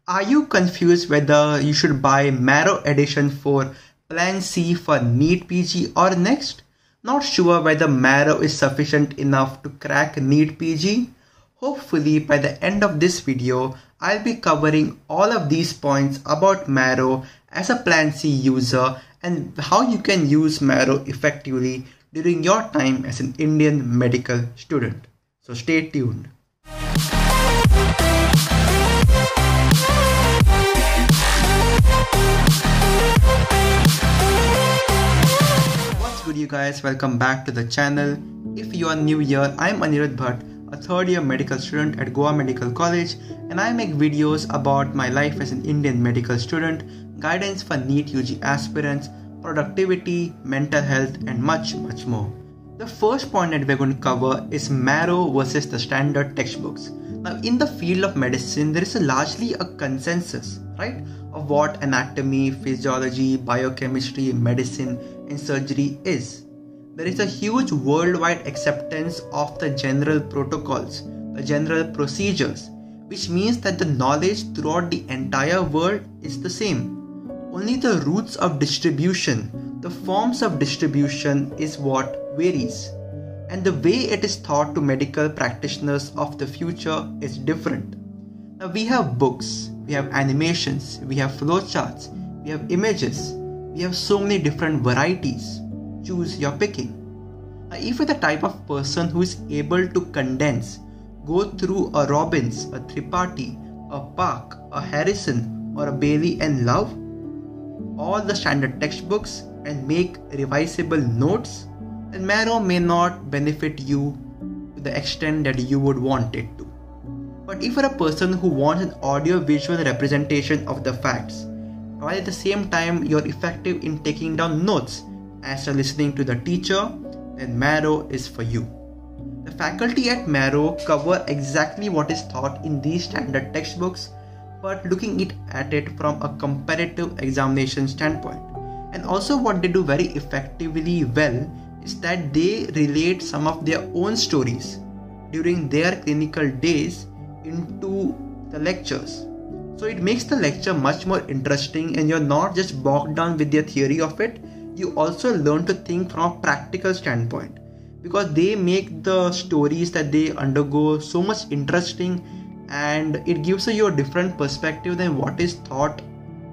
Are you confused whether you should buy Marrow Edition for Plan C for NEET-PG or next? Not sure whether Marrow is sufficient enough to crack NEET-PG? Hopefully by the end of this video, I'll be covering all of these points about Marrow as a Plan C user and how you can use Marrow effectively during your time as an Indian medical student. So stay tuned. What's good you guys, welcome back to the channel. If you are new here, I'm Anirudh Bhatt, a third year medical student at Goa Medical College, and I make videos about my life as an Indian medical student, guidance for NEET UG aspirants, productivity, mental health and much more. The first point that we're going to cover is Marrow versus the standard textbooks. Now in the field of medicine, there is largely a consensus, right, of what anatomy, physiology, biochemistry, medicine and surgery is. There is a huge worldwide acceptance of the general protocols, the general procedures, which means that the knowledge throughout the entire world is the same. Only the routes of distribution, the forms of distribution is what varies. And the way it is taught to medical practitioners of the future is different. Now we have books, we have animations, we have flowcharts, we have images, we have so many different varieties. Choose your picking. Now if you're the type of person who is able to condense, go through a Robbins, a Tripathi, a Park, a Harrison or a Bailey and Love, all the standard textbooks and make revisable notes, then Marrow may not benefit you to the extent that you would want it to. But if you're a person who wants an audio-visual representation of the facts, while at the same time you're effective in taking down notes as you're listening to the teacher, then Marrow is for you. The faculty at Marrow cover exactly what is taught in these standard textbooks, but looking at it from a comparative examination standpoint. And also what they do very effectively well is that they relate some of their own stories during their clinical days into the lectures. So it makes the lecture much more interesting and you're not just bogged down with their theory of it, you also learn to think from a practical standpoint because they make the stories that they undergo so much interesting and it gives you a different perspective than what is taught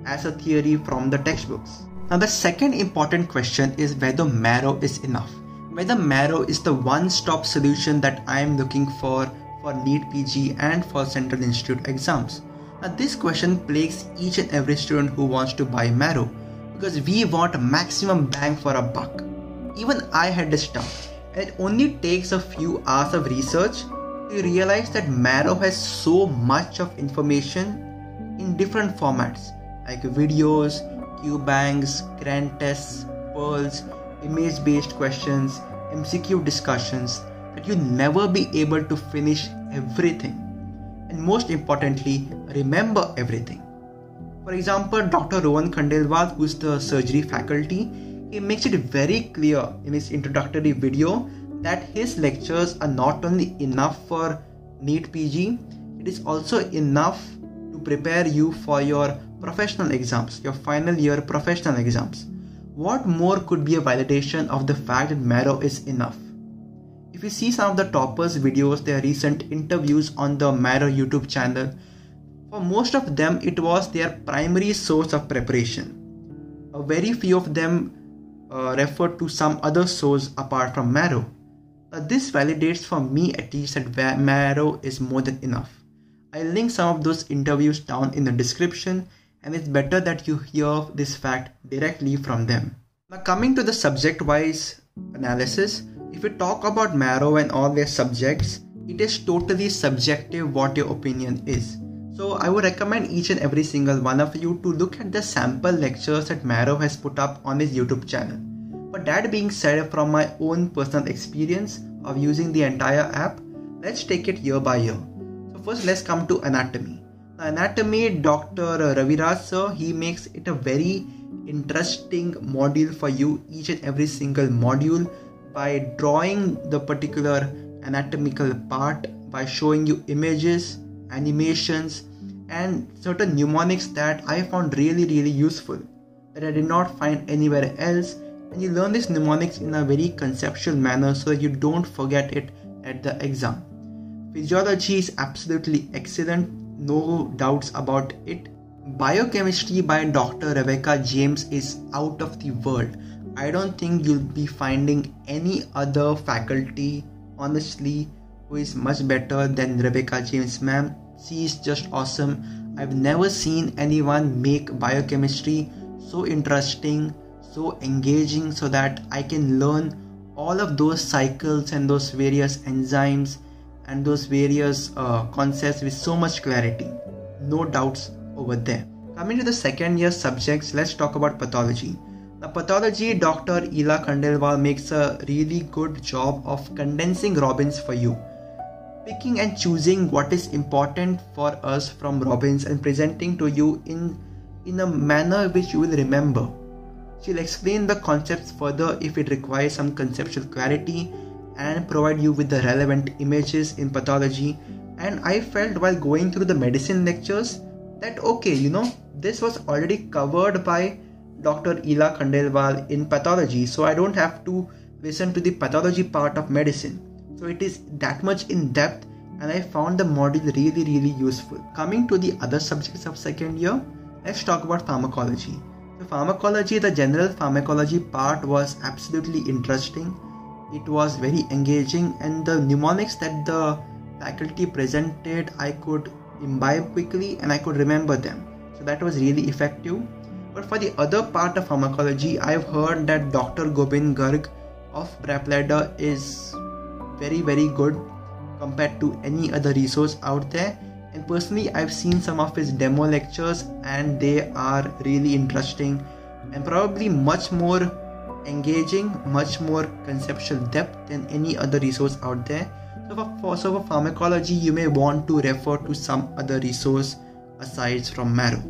as a theory from the textbooks. Now the second important question is whether Marrow is enough. Whether Marrow is the one-stop solution that I am looking for NEET-PG and for Central Institute exams. Now this question plagues each and every student who wants to buy Marrow because we want a maximum bang for a buck. Even I had this doubt, and it only takes a few hours of research to realize that Marrow has so much of information in different formats like videos, Q-banks, grand tests, pearls, image-based questions, MCQ discussions that you'll never be able to finish everything. And most importantly, remember everything. For example, Dr. Rohan Khandelwal, who's the surgery faculty, he makes it very clear in his introductory video that his lectures are not only enough for NEET-PG, it is also enough to prepare you for your professional exams, your final year professional exams. What more could be a validation of the fact that Marrow is enough? If you see some of the toppers videos, their recent interviews on the Marrow YouTube channel, for most of them it was their primary source of preparation. A very few of them referred to some other source apart from Marrow. This validates for me at least that Marrow is more than enough. I'll link some of those interviews down in the description and it's better that you hear this fact directly from them. Now coming to the subject-wise analysis, if you talk about Marrow and all their subjects, it is totally subjective what your opinion is. So I would recommend each and every single one of you to look at the sample lectures that Marrow has put up on his YouTube channel. But that being said, from my own personal experience of using the entire app, let's take it year by year. So first let's come to anatomy. Now, anatomy, Dr. Raviraj sir, he makes it a very interesting module for you, each and every single module, by drawing the particular anatomical part, by showing you images, animations and certain mnemonics that I found really useful, that I did not find anywhere else. And you learn these mnemonics in a very conceptual manner so that you don't forget it at the exam. Physiology is absolutely excellent, no doubts about it. Biochemistry by Dr. Rebecca James is out of the world. I don't think you'll be finding any other faculty, honestly, who is much better than Rebecca James ma'am. She is just awesome. I've never seen anyone make biochemistry so interesting, so engaging, so that I can learn all of those cycles and those various enzymes and those various concepts with so much clarity. No doubts over there. Coming to the second year subjects, let's talk about pathology. Now, pathology, Dr. Ela Khandelwal makes a really good job of condensing Robbins for you, picking and choosing what is important for us from Robbins and presenting to you in a manner which you will remember. She'll explain the concepts further if it requires some conceptual clarity and provide you with the relevant images in pathology. And I felt while going through the medicine lectures that okay, this was already covered by Dr. Ela Khandelwal in pathology, so I don't have to listen to the pathology part of medicine. So it is that much in depth, and I found the module really useful. Coming to the other subjects of second year, let's talk about pharmacology. So pharmacology, the general pharmacology part was absolutely interesting. It was very engaging, and the mnemonics that the faculty presented, I could imbibe quickly and I could remember them. So that was really effective. But for the other part of pharmacology, I've heard that Dr. Gobind Garg of Prepladder is very good compared to any other resource out there. And personally, I've seen some of his demo lectures and they are really interesting and probably much more engaging, much more conceptual depth than any other resource out there. So for pharmacology, you may want to refer to some other resource aside from Marrow.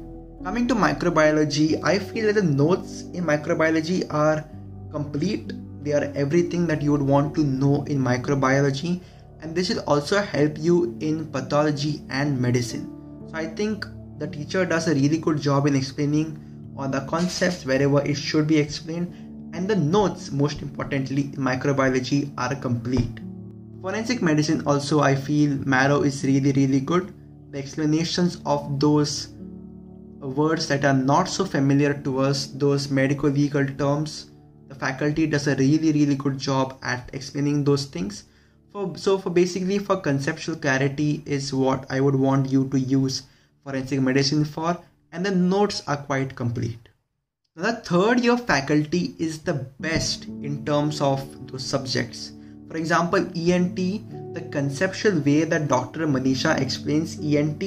Coming to microbiology, I feel that the notes in microbiology are complete. They are everything that you would want to know in microbiology, and this will also help you in pathology and medicine. So I think the teacher does a really good job in explaining all the concepts wherever it should be explained, and the notes, most importantly, in microbiology are complete. Forensic medicine also, I feel Marrow is really good. The explanations of those words that are not so familiar to us, those medical legal terms, the faculty does a really good job at explaining those things. So basically for conceptual clarity is what I would want you to use forensic medicine for, and the notes are quite complete. Now the third year faculty is the best in terms of those subjects. For example, ENT, the conceptual way that Dr. Manisha explains ENT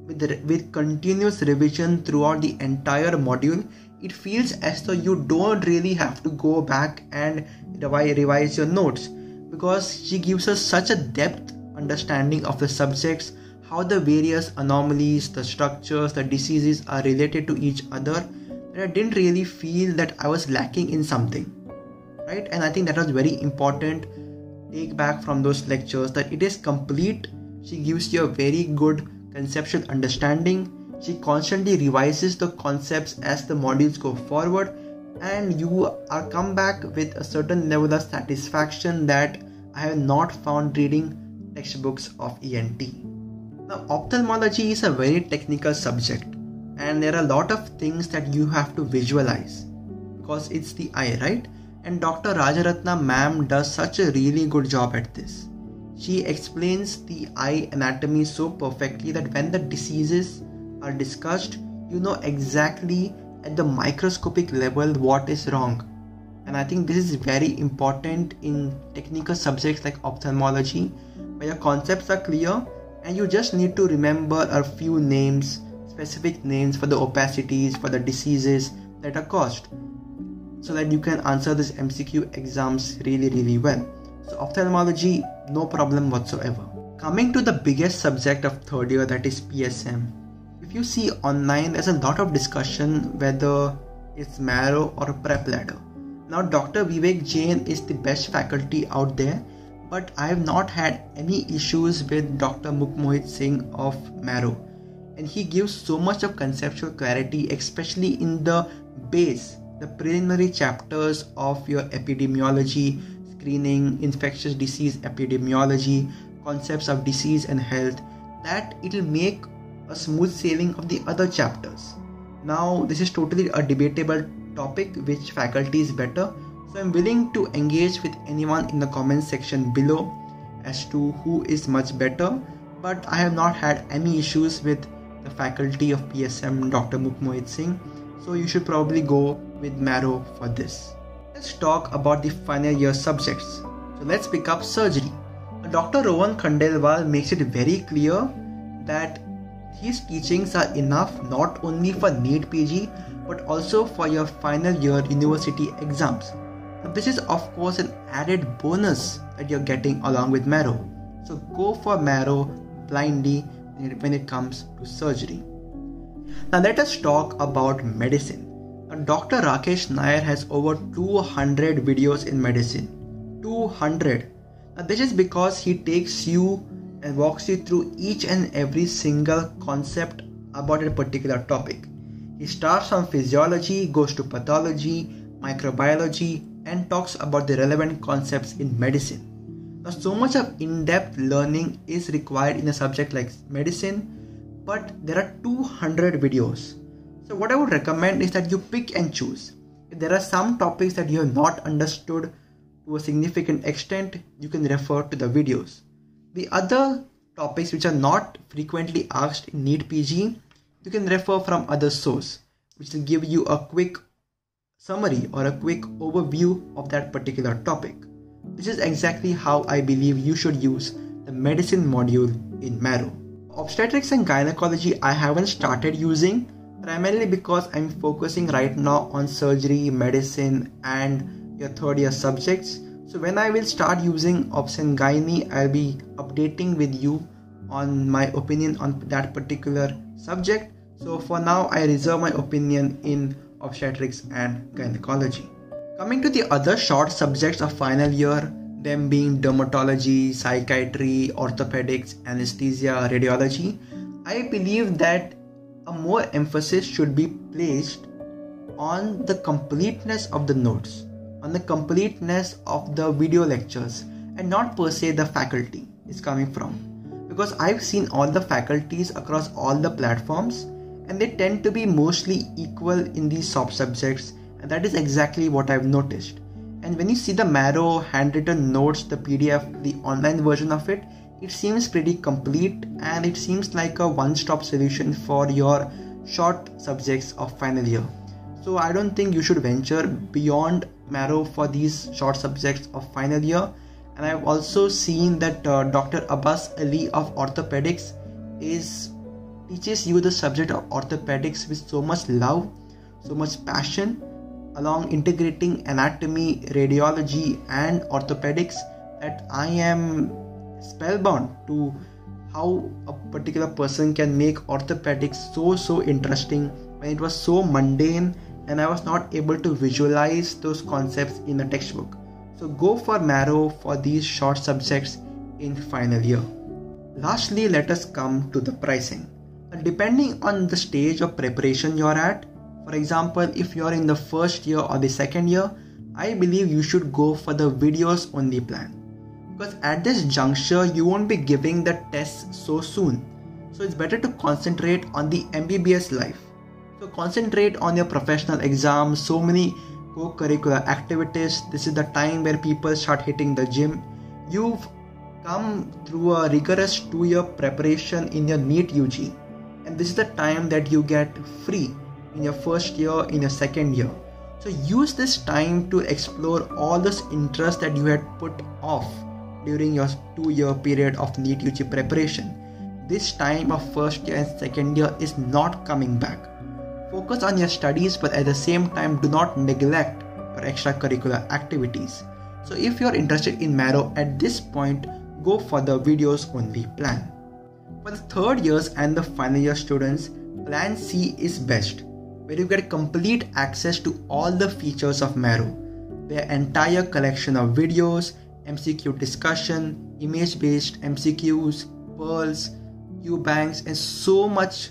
with continuous revision throughout the entire module, it feels as though you don't really have to go back and revise your notes, because she gives us such a depth understanding of the subjects, how the various anomalies, the structures, the diseases are related to each other, that I didn't really feel that I was lacking in something, right? And I think that was very important take back from those lectures, that it is complete. She gives you a very good conceptual understanding. She constantly revises the concepts as the modules go forward, and you are come back with a certain level of satisfaction that I have not found reading textbooks of ENT. Now, ophthalmology is a very technical subject, and there are a lot of things that you have to visualize because it's the eye, right? And Dr. Rajaratna ma'am does such a really good job at this. She explains the eye anatomy so perfectly that when the diseases are discussed, you know exactly at the microscopic level what is wrong. And I think this is very important in technical subjects like ophthalmology, where your concepts are clear and you just need to remember a few names, specific names for the opacities, for the diseases that are caused, so that you can answer these MCQ exams really well. So ophthalmology, no problem whatsoever. Coming to the biggest subject of third year, that is PSM. If you see online, there's a lot of discussion whether it's Marrow or Prepladder. Now Dr. Vivek Jain is the best faculty out there, but I have not had any issues with Dr. Mukmohit Singh of Marrow. and he gives so much of conceptual clarity, especially in the base, the preliminary chapters of your epidemiology, screening, infectious disease epidemiology, concepts of disease and health, that it will make a smooth sailing of the other chapters. Now, this is totally a debatable topic which faculty is better, so I'm willing to engage with anyone in the comment section below as to who is much better, but I have not had any issues with the faculty of PSM, Dr. Mukmohit Singh, so you should probably go with Marrow for this. Let's talk about the final year subjects. So let's pick up surgery. Dr. Rohan Khandelwal makes it very clear that his teachings are enough not only for NEET-PG but also for your final year university exams. Now, this is of course an added bonus that you're getting along with Marrow. So go for Marrow blindly when it comes to surgery. Now let us talk about medicine. Now, Dr. Rakesh Nair has over 200 videos in medicine. 200. Now this is because he takes you and walks you through each and every single concept about a particular topic. He starts from physiology, goes to pathology, microbiology, and talks about the relevant concepts in medicine. Now, so much of in-depth learning is required in a subject like medicine, but there are 200 videos. So what I would recommend is that you pick and choose. If there are some topics that you have not understood to a significant extent, you can refer to the videos. The other topics which are not frequently asked in NEET-PG, you can refer from other source, which will give you a quick summary or a quick overview of that particular topic. This is exactly how I believe you should use the medicine module in Marrow. Obstetrics and gynecology I haven't started using, primarily because I'm focusing right now on surgery, medicine and your third year subjects. So when I will start using Obs and Gynae, I'll be updating with you on my opinion on that particular subject. So for now, I reserve my opinion in obstetrics and gynecology. Coming to the other short subjects of final year, them being dermatology, psychiatry, orthopedics, anesthesia, radiology, I believe that a more emphasis should be placed on the completeness of the notes, on the completeness of the video lectures, and not per se the faculty is coming from. Because I've seen all the faculties across all the platforms and they tend to be mostly equal in these soft subjects, and that is exactly what I've noticed. And when you see the Marrow handwritten notes, the PDF, the online version of it, it seems pretty complete and it seems like a one-stop solution for your short subjects of final year. So I don't think you should venture beyond Marrow for these short subjects of final year. And I've also seen that Dr. Abbas Ali of orthopedics teaches you the subject of orthopedics with so much love, so much passion, along integrating anatomy, radiology and orthopedics, that I am spellbound to how a particular person can make orthopedics so interesting when it was so mundane and I was not able to visualize those concepts in a textbook. So go for Marrow for these short subjects in final year. Lastly, let us come to the pricing. Depending on the stage of preparation you're at, for example, if you're in the first year or the second year, I believe you should go for the videos only plan. Because at this juncture, you won't be giving the tests so soon. So it's better to concentrate on the MBBS life. So concentrate on your professional exams, so many co-curricular activities. This is the time where people start hitting the gym. You've come through a rigorous 2-year preparation in your NEET UG. And this is the time that you get free in your first year, in your second year. So use this time to explore all those interests that you had put off during your 2-year period of NEET UG preparation. This time of first year and second year is not coming back. Focus on your studies, but at the same time do not neglect your extracurricular activities. So if you're interested in Marrow at this point, go for the videos only plan. For the third years and the final year students, plan C is best, where you get complete access to all the features of Marrow. Their entire collection of videos, MCQ discussion, image-based MCQs, pearls, Q-banks, and so much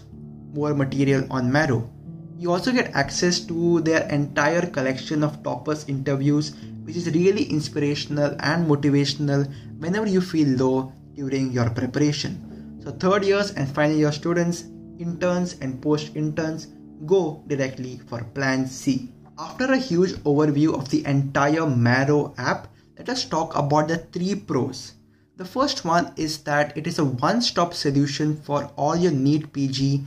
more material on Marrow. You also get access to their entire collection of toppers interviews, which is really inspirational and motivational whenever you feel low during your preparation. So third years and final year students, interns and post-interns, go directly for Plan C. After a huge overview of the entire Marrow app, let us talk about the 3 pros. The first one is that it is a one-stop solution for all your NEET-PG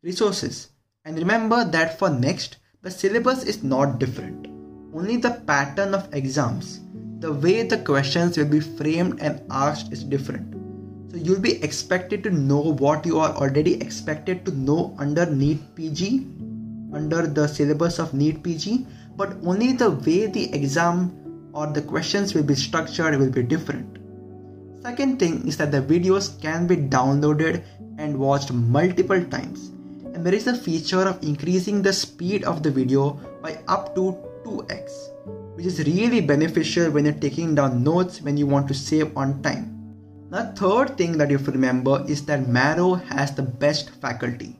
resources. And remember that for next, the syllabus is not different. Only the pattern of exams, the way the questions will be framed and asked is different. So you'll be expected to know what you are already expected to know under NEET-PG, under the syllabus of NEET-PG, but only the way the exam or the questions will be structured will be different. Second thing is that the videos can be downloaded and watched multiple times. And there is a feature of increasing the speed of the video by up to 2x, which is really beneficial when you're taking down notes when you want to save on time. The third thing that you have to remember is that Marrow has the best faculty.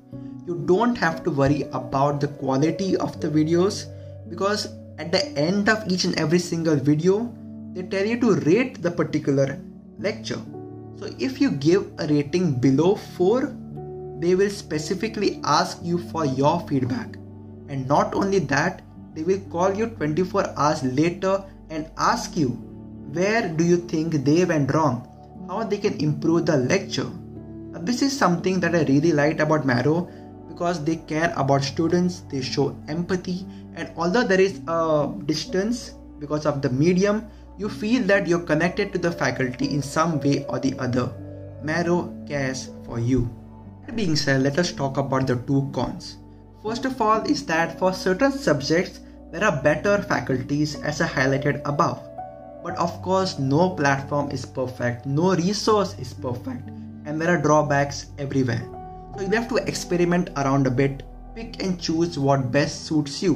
You don't have to worry about the quality of the videos because at the end of each and every single video, they tell you to rate the particular lecture. So if you give a rating below 4, they will specifically ask you for your feedback. And not only that, they will call you 24 hours later and ask you where do you think they went wrong, how they can improve the lecture. Now, this is something that I really liked about Marrow because they care about students, they show empathy, and although there is a distance because of the medium, you feel that you're connected to the faculty in some way or the other. Marrow cares for you. That being said, let us talk about the 2 cons. First of all is that for certain subjects, there are better faculties as I highlighted above. But of course, no platform is perfect, no resource is perfect, and there are drawbacks everywhere. So you have to experiment around a bit, pick and choose what best suits you,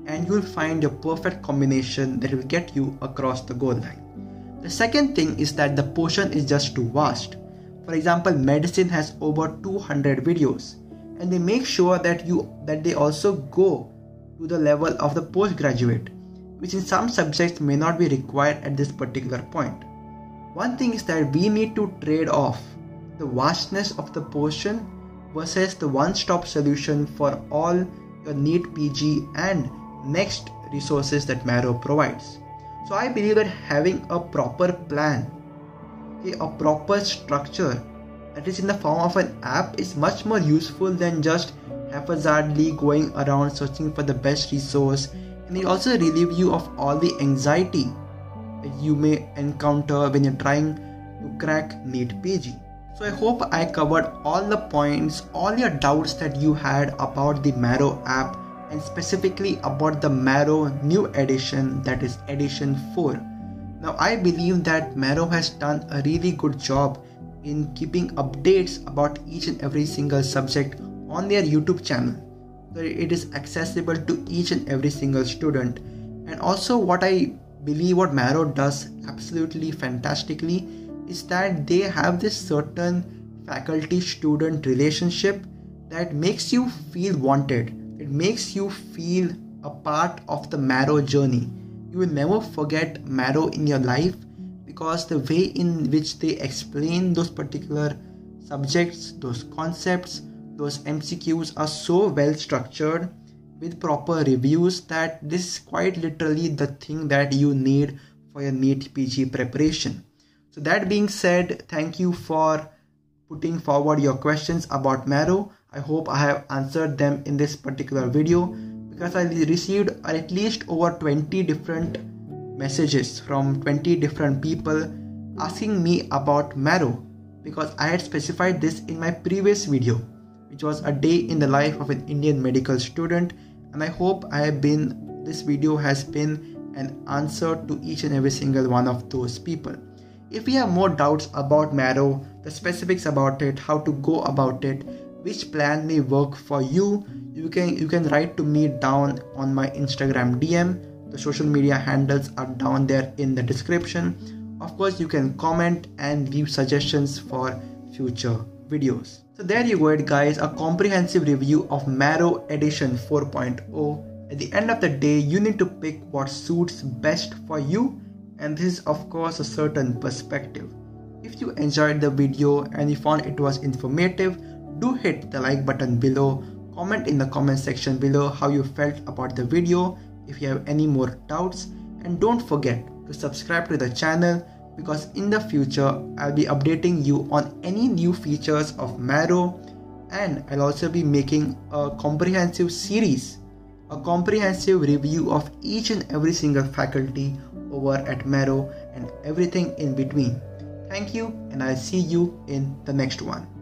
and you'll find your perfect combination that will get you across the goal line. The second thing is that the portion is just too vast. For example, medicine has over 200 videos, and they make sure that they also go to the level of the postgraduate, which in some subjects may not be required at this particular point. One thing is that we need to trade off the vastness of the portion versus the one-stop solution for all your NEET-PG and next resources that Marrow provides. So I believe that having a proper plan, a proper structure that is in the form of an app is much more useful than just haphazardly going around searching for the best resource, and it also relieves you of all the anxiety that you may encounter when you're trying to crack NEET-PG. So I hope I covered all the points, all your doubts that you had about the Marrow app and specifically about the Marrow new edition, that is edition 4. Now I believe that Marrow has done a really good job in keeping updates about each and every single subject on their YouTube channel. So it is accessible to each and every single student. And also what I believe what Marrow does absolutely fantastically is that they have this certain faculty-student relationship that makes you feel wanted. It makes you feel a part of the Marrow journey. You will never forget Marrow in your life because the way in which they explain those particular subjects, those concepts, those MCQs are so well structured with proper reviews that this is quite literally the thing that you need for your NEET-PG preparation. So that being said, thank you for putting forward your questions about Marrow. I hope I have answered them in this particular video because I received at least over 20 different messages from 20 different people asking me about Marrow because I had specified this in my previous video, which was a day in the life of an Indian medical student, and I hope this video has been an answer to each and every single one of those people. If you have more doubts about Marrow, the specifics about it, how to go about it, which plan may work for you, you can write to me down on my Instagram DM. The social media handles are down there in the description. Of course, you can comment and leave suggestions for future videos. So there you go it guys, a comprehensive review of Marrow Edition 4.0. At the end of the day, you need to pick what suits best for you, and this is of course a certain perspective. If you enjoyed the video and you found it was informative, do hit the like button below, comment in the comment section below how you felt about the video if you have any more doubts, and don't forget to subscribe to the channel because in the future I'll be updating you on any new features of Marrow, and I'll also be making a comprehensive series, a comprehensive review of each and every single faculty over at Marrow and everything in between. Thank you, and I'll see you in the next one.